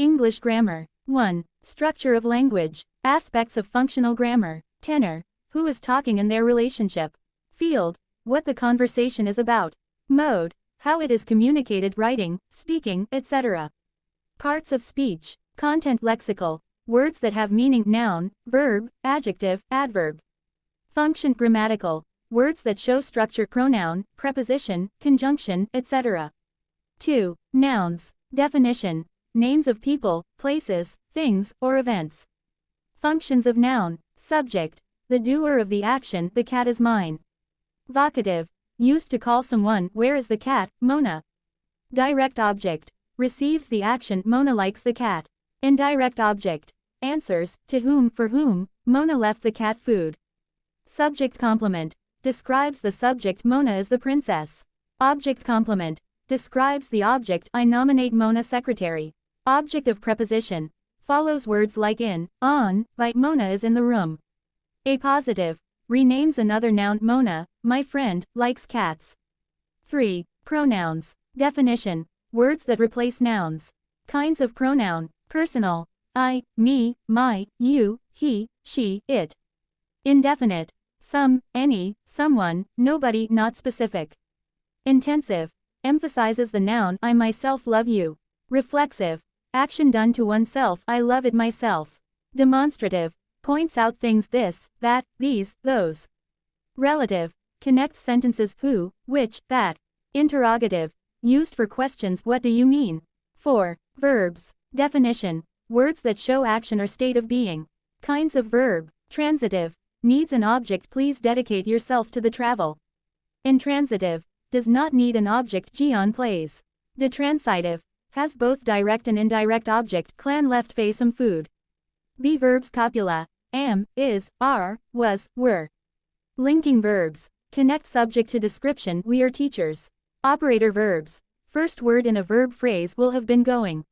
English grammar. 1. Structure of language. Aspects of functional grammar. Tenor. Who is talking and their relationship. Field. What the conversation is about. Mode. How it is communicated, writing, speaking, etc. Parts of speech. Content lexical. Words that have meaning, noun, verb, adjective, adverb. Function grammatical. Words that show structure, pronoun, preposition, conjunction, etc. 2. Nouns. Definition. Names of people, places, things, or events. Functions of noun. Subject. The doer of the action, the cat is mine. Vocative. Used to call someone, where is the cat, Mona? Direct object. Receives the action, Mona likes the cat. Indirect object. Answers, to whom, for whom, Mona left the cat food. Subject complement. Describes the subject, Mona is the princess. Object complement. Describes the object, I nominate Mona secretary. Object of preposition. Follows words like in, on, by, Mona is in the room. Appositive. Renames another noun, Mona, my friend, likes cats. 3. Pronouns. Definition. Words that replace nouns. Kinds of pronoun. Personal. I, me, my, you, he, she, it. Indefinite. Some, any, someone, nobody, not specific. Intensive. Emphasizes the noun, I myself love you. Reflexive. Action done to oneself, I love it myself. Demonstrative. Points out things, this, that, these, those. Relative. Connects sentences, who, which, that. Interrogative. Used for questions, what do you mean? 4. Verbs. Definition. Words that show action or state of being. Kinds of verb. Transitive. Needs an object, please dedicate yourself to the travel. Intransitive. Does not need an object, Gian plays. Detransitive. Has both direct and indirect object, clan left Faye some food. Be verbs copula. Am, is, are, was, were. Linking verbs. Connect subject to description, we are teachers. Operator verbs. First word in a verb phrase will have been going.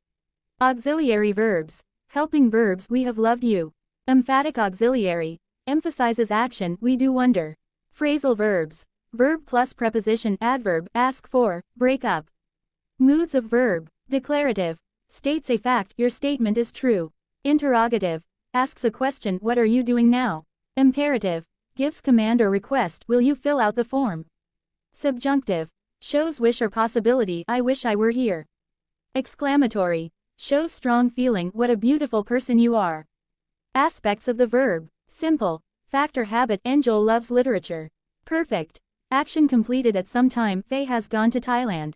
Auxiliary verbs. Helping verbs, we have loved you. Emphatic auxiliary. Emphasizes action, we do wonder. Phrasal verbs. Verb plus preposition, adverb, ask for, break up. Moods of verb. Declarative. States a fact, your statement is true. Interrogative. Asks a question, what are you doing now? Imperative. Gives command or request, will you fill out the form? Subjunctive. Shows wish or possibility, I wish I were here. Exclamatory. Shows strong feeling, what a beautiful person you are. Aspects of the verb. Simple. Fact or habit, Angel loves literature. Perfect. Action completed at some time, Faye has gone to Thailand.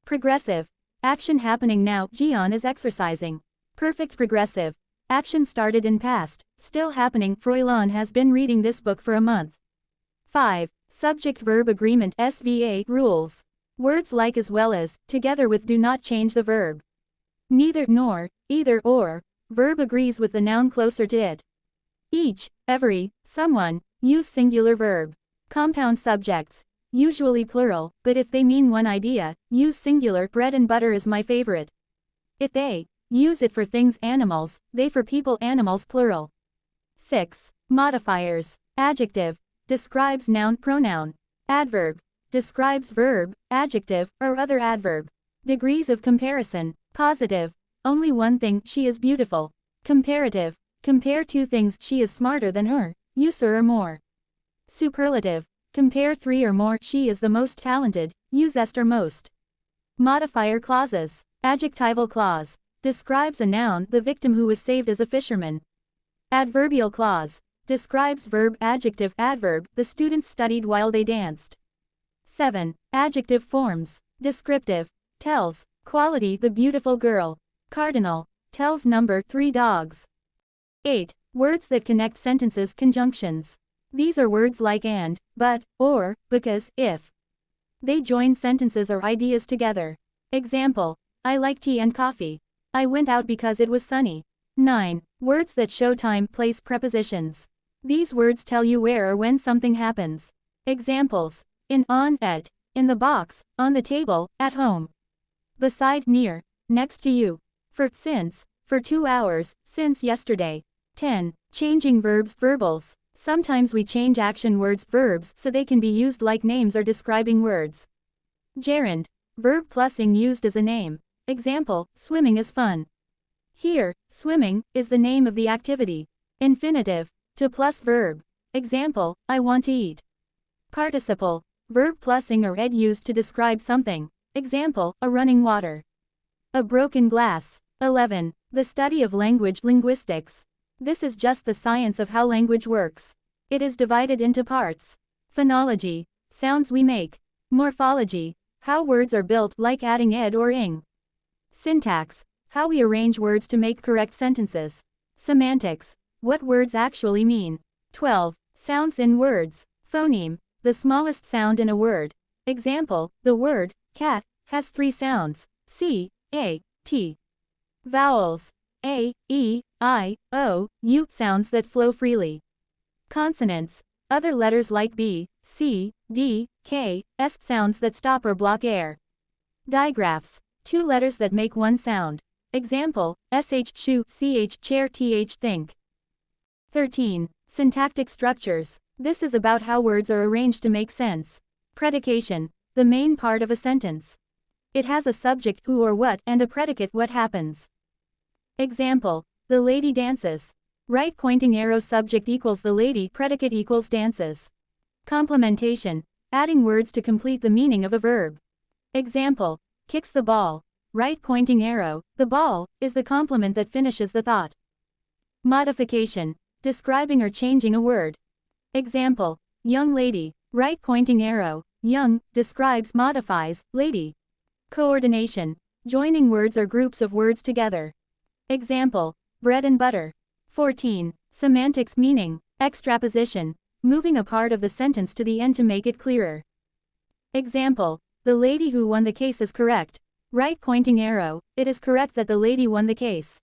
Progressive. Action happening now, Gian is exercising. Perfect progressive. Action started in past, still happening, Froilan has been reading this book for a month. 5. Subject-verb agreement, SVA, rules. Words like as well as, together with do not change the verb. Neither, nor, either, or. Verb agrees with the noun closer to it. Each, every, someone, use singular verb. Compound subjects. Usually plural, but if they mean one idea, use singular, bread and butter is my favorite. If they, use it for things, animals, they for people, animals plural. 6. Modifiers. Adjective. Describes noun, pronoun. Adverb. Describes verb, adjective, or other adverb. Degrees of comparison. Positive. Only one thing, she is beautiful. Comparative. Compare two things, she is smarter than her, use her or more. Superlative. Compare three or more, she is the most talented, use est or most. Modifier clauses. Adjectival clause. Describes a noun, the victim who was saved as a fisherman. Adverbial clause. Describes verb, adjective, adverb, the students studied while they danced. 7. Adjective forms. Descriptive. Tells, quality, the beautiful girl. Cardinal. Tells number, 3 dogs. 8. Words that connect sentences, conjunctions. These are words like and, but, or, because, if. They join sentences or ideas together. Example. I like tea and coffee. I went out because it was sunny. 9. Words that show time, place, prepositions. These words tell you where or when something happens. Examples. In, on, at, in the box, on the table, at home. Beside, near, next to you. For, since, for 2 hours, since yesterday. 10. Changing verbs, verbals. Sometimes we change action words, verbs, so they can be used like names or describing words. Gerund. Verb plus ing used as a name. Example, swimming is fun. Here, swimming is the name of the activity. Infinitive, to plus verb. Example, I want to eat. Participle, verb plus ing or ed used to describe something. Example, a running water. A broken glass. 11. The study of language linguistics. This is just the science of how language works. It is divided into parts. Phonology, sounds we make. Morphology, how words are built, like adding ed or ing. Syntax, how we arrange words to make correct sentences. Semantics, what words actually mean. 12. Sounds in words. Phoneme, the smallest sound in a word. Example, the word cat has 3 sounds: C, A, T. Vowels, A, E, I, O, U, sounds that flow freely. Consonants, other letters like B, C, D, K, S, sounds that stop or block air. Digraphs, 2 letters that make one sound. Example, sh, shoe, ch, chair, th, think. 13. Syntactic structures. This is about how words are arranged to make sense. Predication, the main part of a sentence. It has a subject who or what and a predicate what happens. Example, the lady dances. Right pointing arrow, subject equals the lady, predicate equals dances. Complementation, adding words to complete the meaning of a verb. Example, kicks the ball. Right pointing arrow, the ball, is the complement that finishes the thought. Modification, describing or changing a word. Example, young lady. Right pointing arrow, young, describes, modifies, lady. Coordination, joining words or groups of words together. Example, bread and butter. 14. Semantics, meaning, extraposition, moving a part of the sentence to the end to make it clearer. Example, the lady who won the case is correct. Right pointing arrow, it is correct that the lady won the case.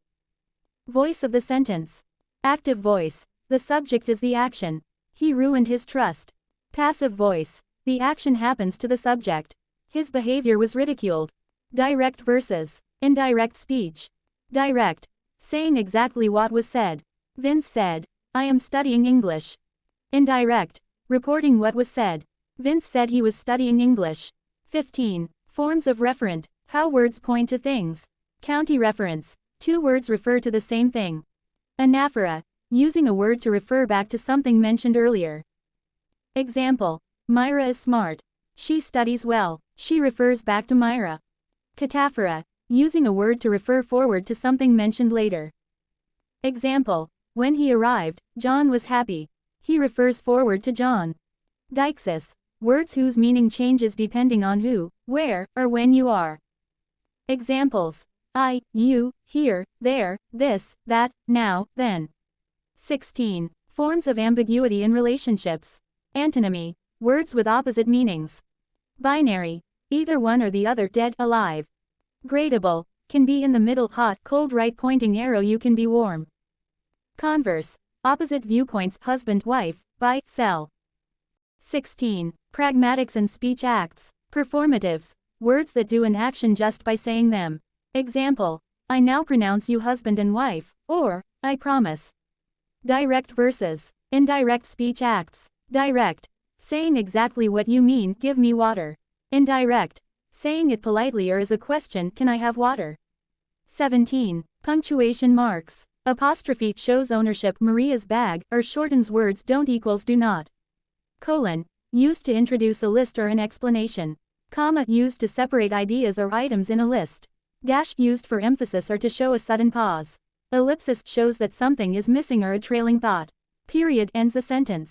Voice of the sentence. Active voice, the subject is the action. He ruined his trust. Passive voice, the action happens to the subject. His behavior was ridiculed. Direct versus indirect speech. Direct, saying exactly what was said. Vince said, I am studying English. Indirect, reporting what was said. Vince said he was studying English. 15. Forms of referent, how words point to things. County reference, 2 words refer to the same thing. Anaphora, using a word to refer back to something mentioned earlier. Example, Myra is smart. She studies well. She refers back to Myra. Cataphora, using a word to refer forward to something mentioned later. Example, when he arrived, John was happy. He refers forward to John. Deixis, words whose meaning changes depending on who, where, or when you are. Examples, I, you, here, there, this, that, now, then. 16. Forms of ambiguity in relationships. Antonymy, words with opposite meanings. Binary, either one or the other, dead, alive. Gradable, can be in the middle, hot, cold, right pointing arrow, you can be warm. Converse, opposite viewpoints, husband, wife, buy, sell. 16. Pragmatics and speech acts. Performatives, words that do an action just by saying them. Example, I now pronounce you husband and wife, or, I promise. Direct versus indirect speech acts. Direct, saying exactly what you mean, give me water. Indirect, saying it politely or as a question, can I have water? 17. Punctuation marks. Apostrophe shows ownership, Maria's bag, or shortens words don't equals do not. Colon, used to introduce a list or an explanation. Comma, used to separate ideas or items in a list. Dash, used for emphasis or to show a sudden pause. Ellipsis shows that something is missing or a trailing thought. Period ends a sentence.